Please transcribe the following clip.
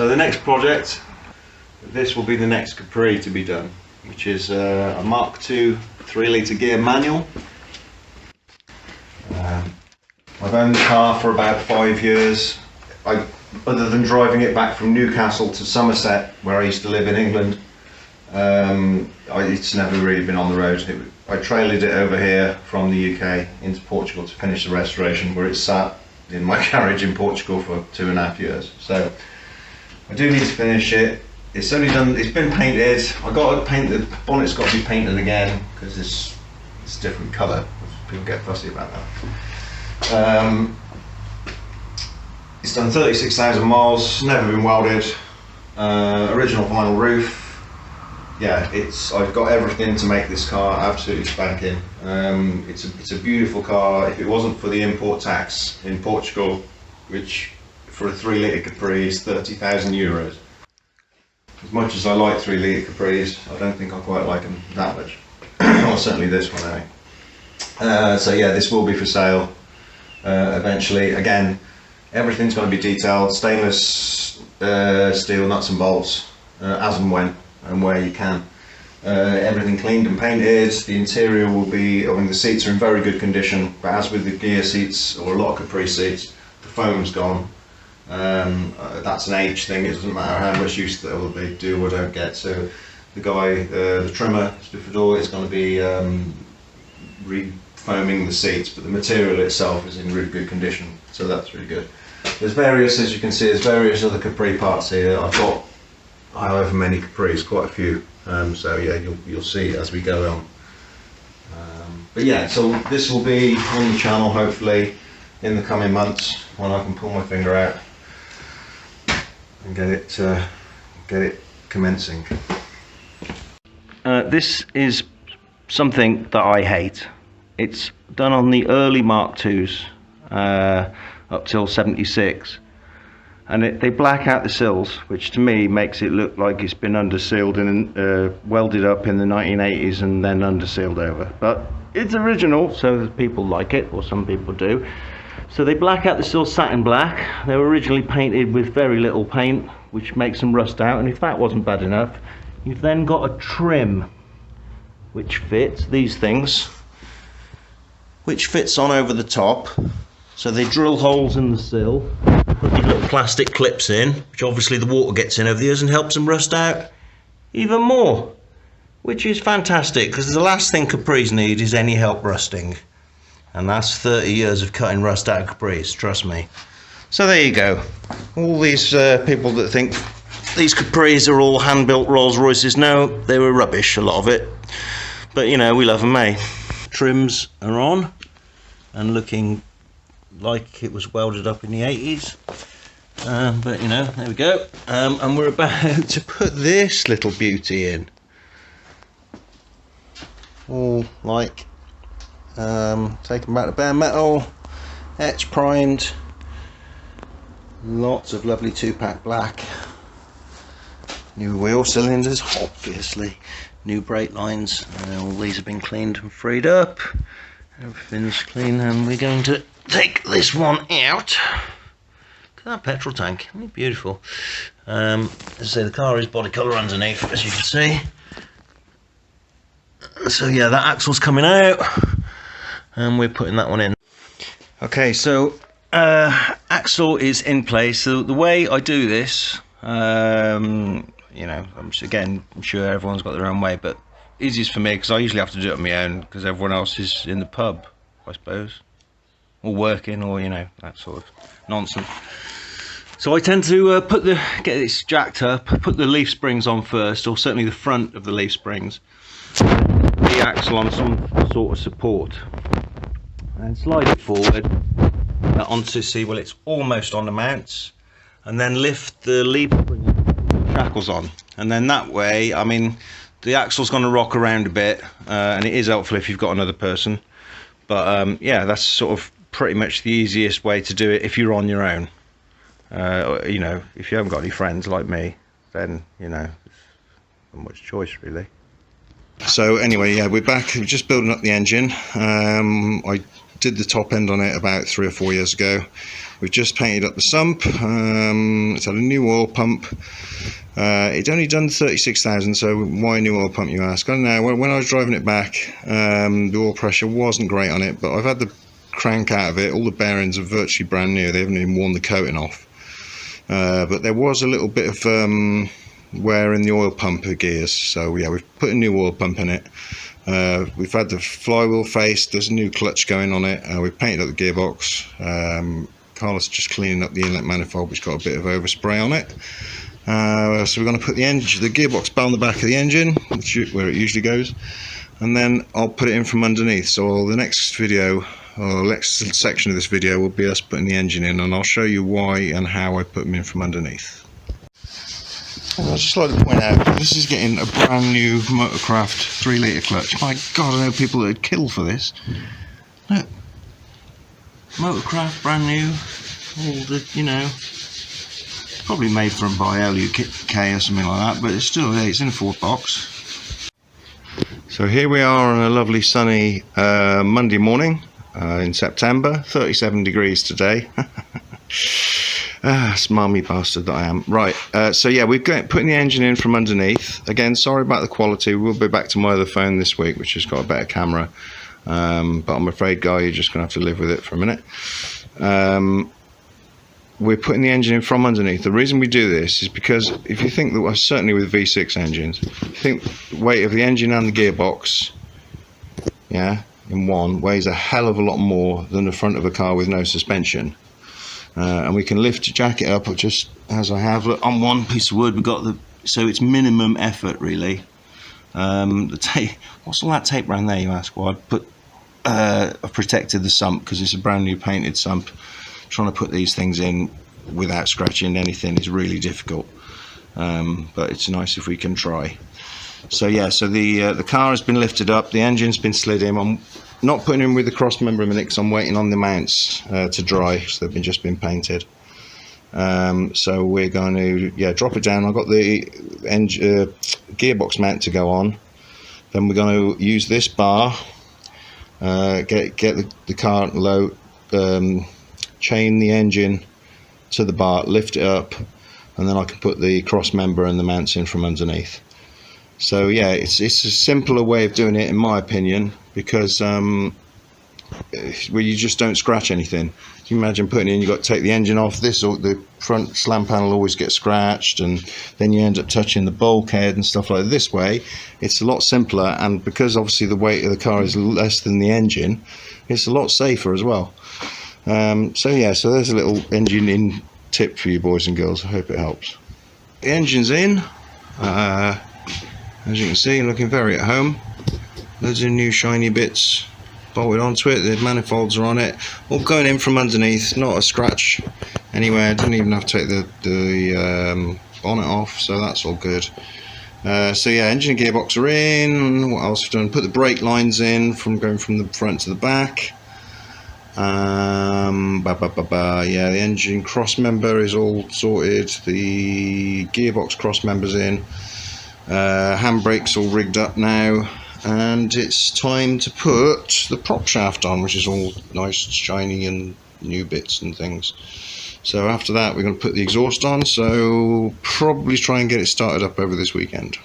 So the next project, this will be the next Capri to be done, which is a Mk2 3-litre Ghia manual. I've owned the car for about 5 years. Other than driving it back from Newcastle to Somerset, where I used to live in England, it's never really been on the road. I trailered it over here from the UK into Portugal to finish the restoration, where it's sat in my garage in Portugal for 2.5 years. So I do need to finish it. It's only done. It's been painted. I got to paint the bonnet's got to be painted again because it's a different colour. People get fussy about that. It's done 36,000 miles. Never been welded. Original vinyl roof. Yeah, I've got everything to make this car absolutely spanking. It's a beautiful car. If it wasn't for the import tax in Portugal, which for a 3-litre Capri is 30,000 euros. As much as I like 3-litre Capris, I don't think I quite like them that much. Or certainly this one anyway. So yeah, this will be for sale eventually. Again, everything's going to be detailed, stainless steel nuts and bolts, as and when and where you can. Everything cleaned and painted. The interior will be, I mean, the seats are in very good condition, but as with the Ghia seats or a lot of Capri seats, the foam's gone. That's an age thing. It doesn't matter how much use that they do or don't get. So the guy, the trimmer, Spiffador, is going to be re-foaming the seats, but the material itself is in really good condition, so that's really good. There's various, as you can see, there's various other Capri parts here. I've got however many Capris, quite a few. So yeah, you'll see as we go on. But yeah, so this will be on the channel hopefully in the coming months when I can pull my finger out and get it commencing. This is something that I hate. It's done on the early Mk2s up till 76, and they black out the sills, which to me makes it look like it's been undersealed and welded up in the 1980s and then undersealed over. But it's original, so people like it, or some people do. So they black out the sills satin black. They were originally painted with very little paint, which makes them rust out, and if that wasn't bad enough, you've then got a trim which fits these things, which fits on over the top. So they drill holes in the sill, put these little plastic clips in, which obviously the water gets in over the years and helps them rust out even more, which is fantastic, because the last thing Capris need is any help rusting. And that's 30 years of cutting rust out of Capris, trust me. So there you go. All these people that think these Capris are all hand-built Rolls Royces, no, they were rubbish, a lot of it. But you know, we love them, eh? Trims are on and looking like it was welded up in the 80s. But you know, there we go. And we're about to put this little beauty in. All like taken back to bare metal, etch primed, lots of lovely 2-pack black, new wheel cylinders, obviously, new brake lines, all these have been cleaned and freed up, everything's clean, and we're going to take this one out. Look at that petrol tank, isn't it beautiful? As I say, the car is body colour underneath, as you can see. So yeah, that axle's coming out, and we're putting that one in. Okay, so axle is in place. So the way I do this, you know, I'm sure everyone's got their own way, but easiest for me because I usually have to do it on my own because everyone else is in the pub, I suppose, or working, or you know, that sort of nonsense. So I tend to get this jacked up, put the leaf springs on first, or certainly the front of the leaf springs, the axle on some sort of support, and slide it forward onto, see, well, it's almost on the mounts, and then lift the leaf spring shackles on, and then that way, I mean, the axle's going to rock around a bit, and it is helpful if you've got another person, but yeah, that's sort of pretty much the easiest way to do it if you're on your own. You know, if you haven't got any friends like me, then you know, not much choice really. So anyway, yeah, we're back. We're just building up the engine. I did the top end on it about 3 or 4 years ago. We've just painted up the sump. It's had a new oil pump. It's only done 36,000, so why new oil pump, you ask? I don't know. When I was driving it back, the oil pressure wasn't great on it, but I've had the crank out of it. All the bearings are virtually brand new. They haven't even worn the coating off. But there was a little bit of wear in the oil pump gears, so yeah, we've put a new oil pump in it. We've had the flywheel face. There's a new clutch going on it. We've painted up the gearbox. Carlos just cleaning up the inlet manifold, which got a bit of overspray on it. So we're going to put the gearbox bell on the back of the engine, where it usually goes, and then I'll put it in from underneath. So the next video, or next section of this video, will be us putting the engine in, and I'll show you why and how I put them in from underneath. I'd just like to point out, this is getting a brand new Motorcraft 3 litre clutch. My God, I know people that would kill for this. Look, Motorcraft, brand new, all the, you know, probably made from by LUK or something like that, but it's still, it's in a Ford box. So here we are on a lovely sunny Monday morning in September, 37 degrees today. Smarmy bastard that I am. Right, so yeah, we're putting the engine in from underneath. Again, sorry about the quality. We'll be back to my other phone this week, which has got a better camera. But I'm afraid, Guy, you're just going to have to live with it for a minute. We're putting the engine in from underneath. The reason we do this is because if you think that, certainly with V6 engines, you think the weight of the engine and the gearbox, yeah, in one, weighs a hell of a lot more than the front of a car with no suspension. And we can lift, jack it up, just as I have. Look, on one piece of wood, we've got so it's minimum effort, really. The tape, what's all that tape around there, you ask? Well, I've protected the sump because it's a brand new painted sump. Trying to put these things in without scratching anything is really difficult, but it's nice if we can try. So yeah, so the car has been lifted up, the engine's been slid in. I'm not putting in with the cross member a minute because I'm waiting on the mounts to dry, so they've just been painted. So we're going to drop it down. I've got the gearbox mount to go on. Then we're going to use this bar, get the car low, chain the engine to the bar, lift it up, and then I can put the cross member and the mounts in from underneath. So yeah, it's a simpler way of doing it, in my opinion, because where you just don't scratch anything. Can you imagine putting it in, you've got to take the engine off, the front slam panel always gets scratched, and then you end up touching the bulkhead and stuff like that. This way it's a lot simpler, and because obviously the weight of the car is less than the engine, it's a lot safer as well. So yeah, so there's a little engine in tip for you boys and girls. I hope it helps. The engine's in, as you can see, looking very at home. Loads of new shiny bits bolted onto it. The manifolds are on it, all going in from underneath, not a scratch anywhere. Didn't even have to take the bonnet off, so that's all good. So yeah, engine and gearbox are in. What else have I done? Put the brake lines in, going from the front to the back. Yeah, the engine cross member is all sorted, the gearbox cross member's in, handbrake's all rigged up now, and it's time to put the prop shaft on, which is all nice, shiny and new bits and things. So after that we're going to put the exhaust on, so probably try and get it started up over this weekend.